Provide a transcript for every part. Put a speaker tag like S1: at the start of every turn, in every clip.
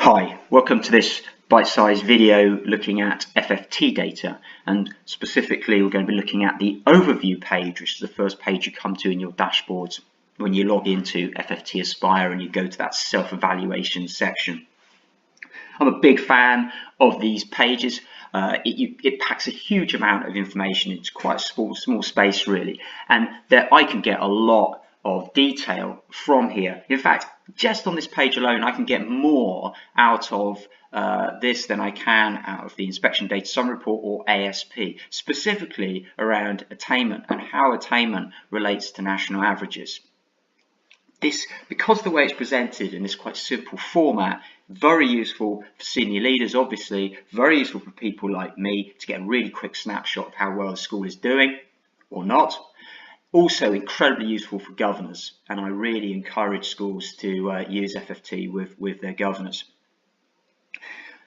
S1: Hi, welcome to this bite-sized video looking at FFT data, and specifically we're going to be looking at the overview page, which is the first page you come to in your dashboards when you log into FFT Aspire and you go to that self-evaluation section. I'm a big fan of these pages. It packs a huge amount of information into quite a small space really, and that I can get a lot of detail from here. In fact, just on this page alone, I can get more out of this than I can out of the Inspection Data Summary Report or ASP, specifically around attainment and how attainment relates to national averages. This, because the way it's presented in this quite simple format, very useful for senior leaders, obviously, very useful for people like me to get a really quick snapshot of how well the school is doing or not. Also incredibly useful for governors, and I really encourage schools to use FFT with their governors.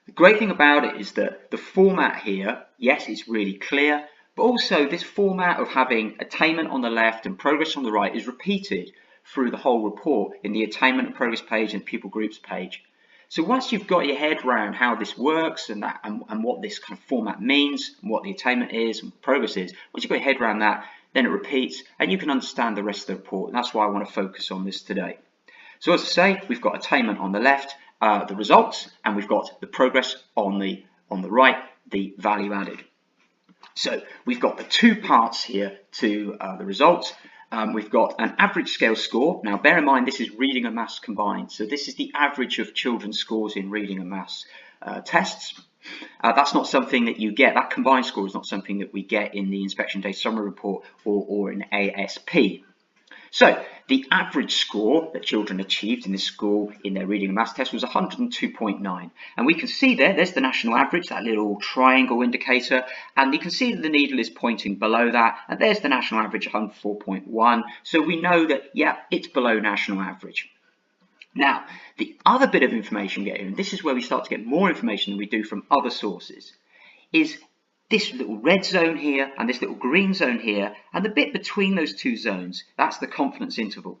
S1: The great thing about it is that the format here, yes, it's really clear, but also this format of having attainment on the left and progress on the right is repeated through the whole report in the attainment and progress page and pupil groups page. So once you've got your head around how this works and what this kind of format means, and what the attainment is and progress is, once you've got your head around that, then it repeats and you can understand the rest of the report. And that's why I want to focus on this today. So as I say, we've got attainment on the left, the results, and we've got the progress on the right, the value added. So we've got the two parts here to the results. We've got an average scale score. Now bear in mind this is reading and maths combined. So this is the average of children's scores in reading and maths tests. That's not something that you get, that combined score is not something that we get in the Inspection Data Summary Report or in ASP. So the average score that children achieved in this school in their reading and maths test was 102.9. And we can see there's the national average, that little triangle indicator, and you can see that the needle is pointing below that, and there's the national average, 104.1. So we know that, yeah, it's below national average. Now, the other bit of information we get here, and this is where we start to get more information than we do from other sources, is this little red zone here and this little green zone here, and the bit between those two zones, that's the confidence interval.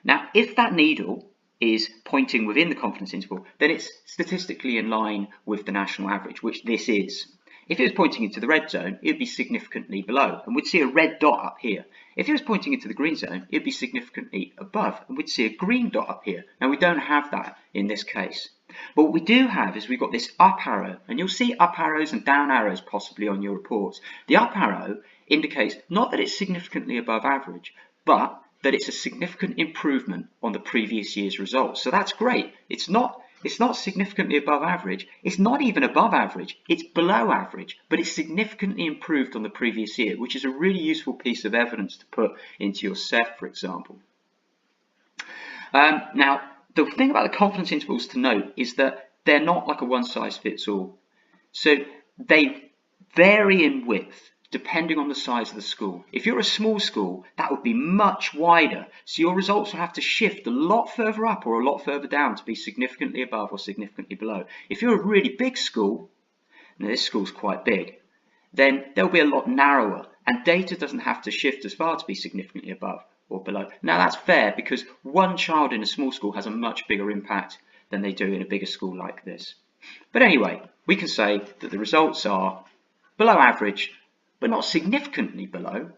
S1: Now, if that needle is pointing within the confidence interval, then it's statistically in line with the national average, which this is. If it was pointing into the red zone, it would be significantly below, and we'd see a red dot up here. If it was pointing into the green zone, it would be significantly above, and we'd see a green dot up here. Now, we don't have that in this case. But what we do have is we've got this up arrow, and you'll see up arrows and down arrows possibly on your reports. The up arrow indicates not that it's significantly above average, but that it's a significant improvement on the previous year's results. So that's great. It's not significantly above average. It's not even above average. It's below average, but it's significantly improved on the previous year, which is a really useful piece of evidence to put into your CEF, for example. Now, the thing about the confidence intervals to note is that they're not like a one-size-fits-all. So they vary in width depending on the size of the school. If you're a small school, that would be much wider. So your results will have to shift a lot further up or a lot further down to be significantly above or significantly below. If you're a really big school, and this school's quite big, then they'll be a lot narrower, and data doesn't have to shift as far to be significantly above or below. Now that's fair because one child in a small school has a much bigger impact than they do in a bigger school like this. But anyway, we can say that the results are below average, but not significantly below,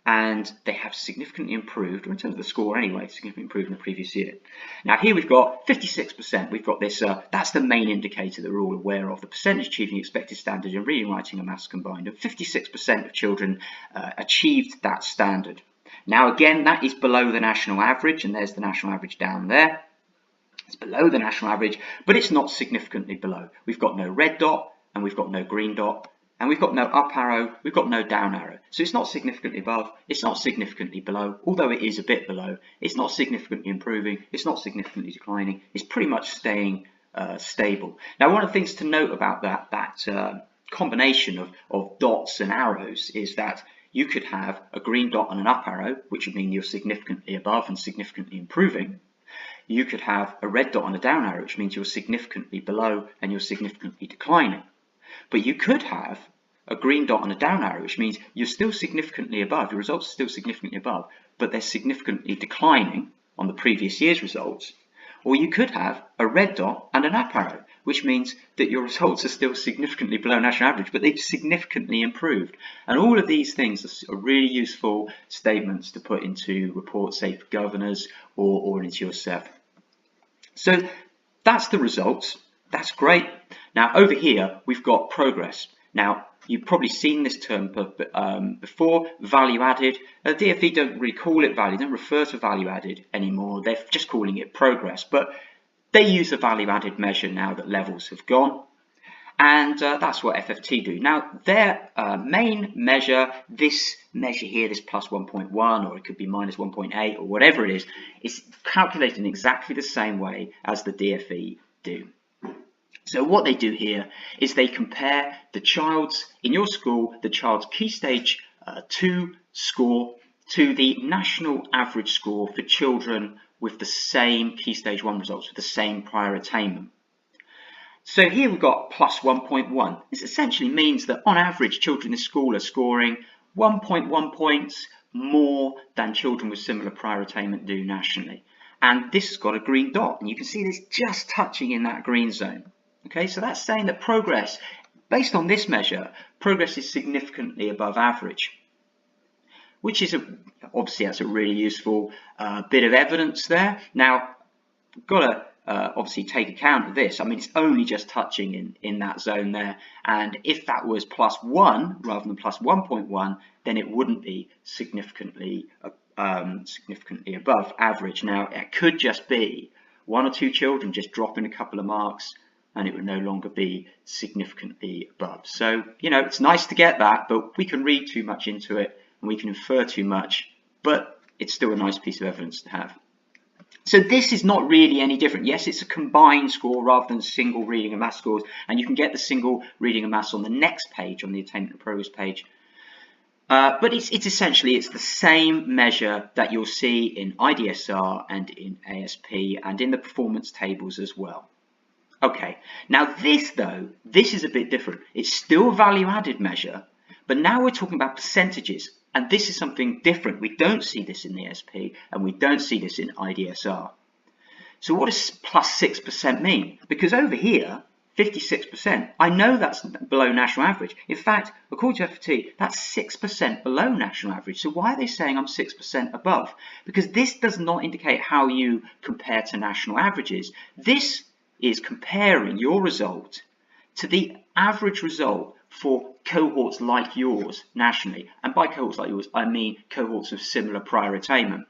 S1: and they have significantly improved, or in terms of the score anyway, significantly improved in the previous year. Now here we've got 56%, we've got this, that's the main indicator that we're all aware of, the percentage achieving expected standard in reading, writing and maths combined, and 56% of children achieved that standard. Now again, that is below the national average, and there's the national average down there. It's below the national average, but it's not significantly below. We've got no red dot, and we've got no green dot, and we've got no up arrow, we've got no down arrow. So it's not significantly above, it's not significantly below, although it is a bit below. It's not significantly improving, it's not significantly declining, it's pretty much staying stable. Now, one of the things to note about that combination of dots and arrows is that you could have a green dot and an up arrow, which would mean you're significantly above and significantly improving. You could have a red dot and a down arrow, which means you're significantly below and you're significantly declining. But you could have a green dot and a down arrow, which means you're still significantly above, your results are still significantly above, but they're significantly declining on the previous year's results. Or you could have a red dot and an up arrow, which means that your results are still significantly below national average, but they've significantly improved. And all of these things are really useful statements to put into reports, say for governors or into yourself. So that's the results. That's great. Now over here we've got progress. Now you've probably seen this term before, value added. DfE don't really call it value, don't refer to value added anymore. They're just calling it progress, but they use a value added measure now that levels have gone. And that's what FFT do. Now their main measure, this measure here, this plus 1.1, or it could be minus 1.8 or whatever it is calculated in exactly the same way as the DfE do. So what they do here is they compare the child's, in your school, the child's Key Stage 2 score to the national average score for children with the same Key Stage 1 results, with the same prior attainment. So here we've got plus 1.1. This essentially means that on average children in the school are scoring 1.1 points more than children with similar prior attainment do nationally. And this has got a green dot, and you can see this just touching in that green zone. Okay, so that's saying that progress, based on this measure, progress is significantly above average, which is obviously that's a really useful bit of evidence there. Now, we've got to obviously take account of this. I mean, it's only just touching in that zone there, and if that was plus 1 rather than plus 1.1, then it wouldn't be significantly above average. Now, it could just be one or two children just dropping a couple of marks, and it would no longer be significantly above. So, you know, it's nice to get that, but we can read too much into it and we can infer too much, but it's still a nice piece of evidence to have. So this is not really any different. Yes, it's a combined score rather than single reading and math scores, and you can get the single reading and maths on the next page, on the attainment and progress page. But it's essentially the same measure that you'll see in IDSR and in ASP and in the performance tables as well. Okay, now this is a bit different. It's still a value-added measure, but now we're talking about percentages, and this is something different. We don't see this in the ASP, and we don't see this in IDSR. So what does plus 6% mean? Because over here, 56%, I know that's below national average. In fact, according to FFT, that's 6% below national average. So why are they saying I'm 6% above? Because this does not indicate how you compare to national averages. This is comparing your result to the average result for cohorts like yours nationally. And by cohorts like yours, I mean cohorts of similar prior attainment.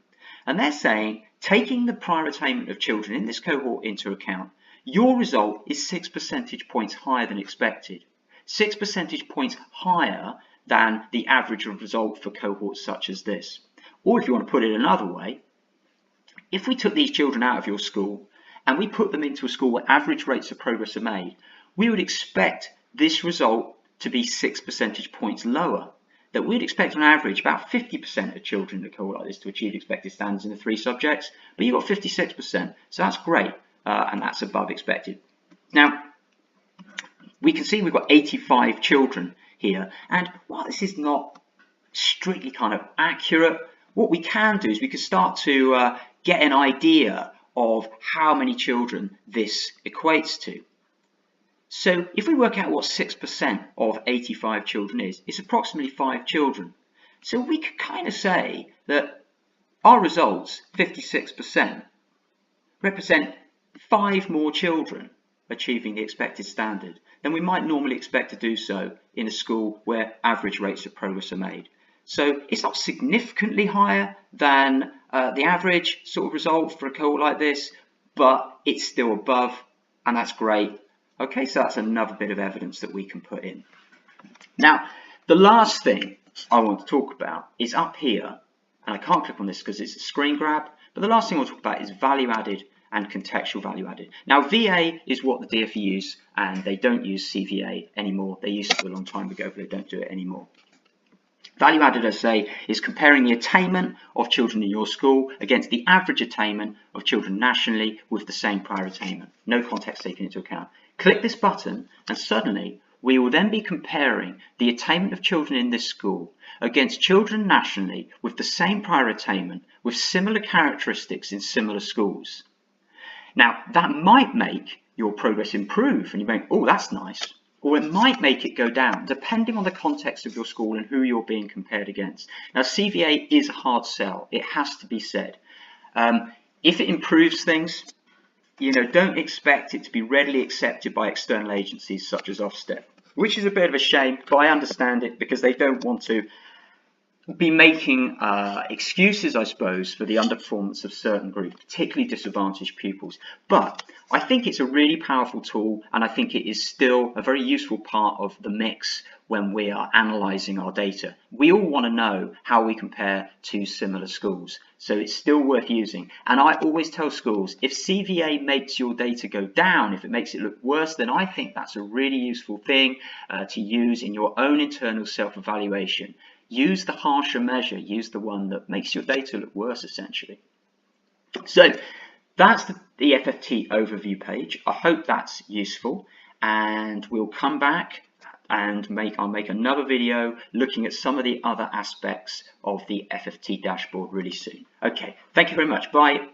S1: And they're saying, taking the prior attainment of children in this cohort into account, your result is 6 percentage points higher than expected. 6 percentage points higher than the average result for cohorts such as this. Or if you want to put it another way, if we took these children out of your school and we put them into a school where average rates of progress are made, we would expect this result to be 6 percentage points lower. That we'd expect on average about 50% of children in a cohort like this to achieve expected standards in the 3 subjects, but you've got 56%, so that's great, and that's above expected. Now, we can see we've got 85 children here, and while this is not strictly kind of accurate, what we can do is we can start to get an idea of how many children this equates to. So if we work out what 6% of 85 children is, it's approximately 5 children. So we could kind of say that our results, 56%, represent 5 more children achieving the expected standard than we might normally expect to do so in a school where average rates of progress are made. So it's not significantly higher than the average sort of result for a cohort like this, but it's still above, and that's great. Okay, so that's another bit of evidence that we can put in. Now, the last thing I want to talk about is up here, and I can't click on this because it's a screen grab, but the last thing I want to talk about is value added and contextual value added. Now, VA is what the DfE use, and they don't use CVA anymore. They used to a long time ago, but they don't do it anymore. Value added, as I say, is comparing the attainment of children in your school against the average attainment of children nationally with the same prior attainment. No context taken into account. Click this button and suddenly we will then be comparing the attainment of children in this school against children nationally with the same prior attainment with similar characteristics in similar schools. Now, that might make your progress improve, and you think, oh, that's nice. Or it might make it go down, depending on the context of your school and who you're being compared against. Now, CVA is a hard sell. It has to be said. If it improves things, don't expect it to be readily accepted by external agencies such as Ofsted, which is a bit of a shame, but I understand it because they don't want to be making excuses, I suppose, for the underperformance of certain groups, particularly disadvantaged pupils. But I think it's a really powerful tool, and I think it is still a very useful part of the mix when we are analysing our data. We all want to know how we compare to similar schools, so it's still worth using. And I always tell schools, if CVA makes your data go down, if it makes it look worse, then I think that's a really useful thing to use in your own internal self-evaluation. Use the harsher measure, use the one that makes your data look worse, essentially. So that's the FFT overview page. I hope that's useful, and we'll come back and I'll make another video looking at some of the other aspects of the FFT dashboard really soon. Okay, thank you very much. Bye.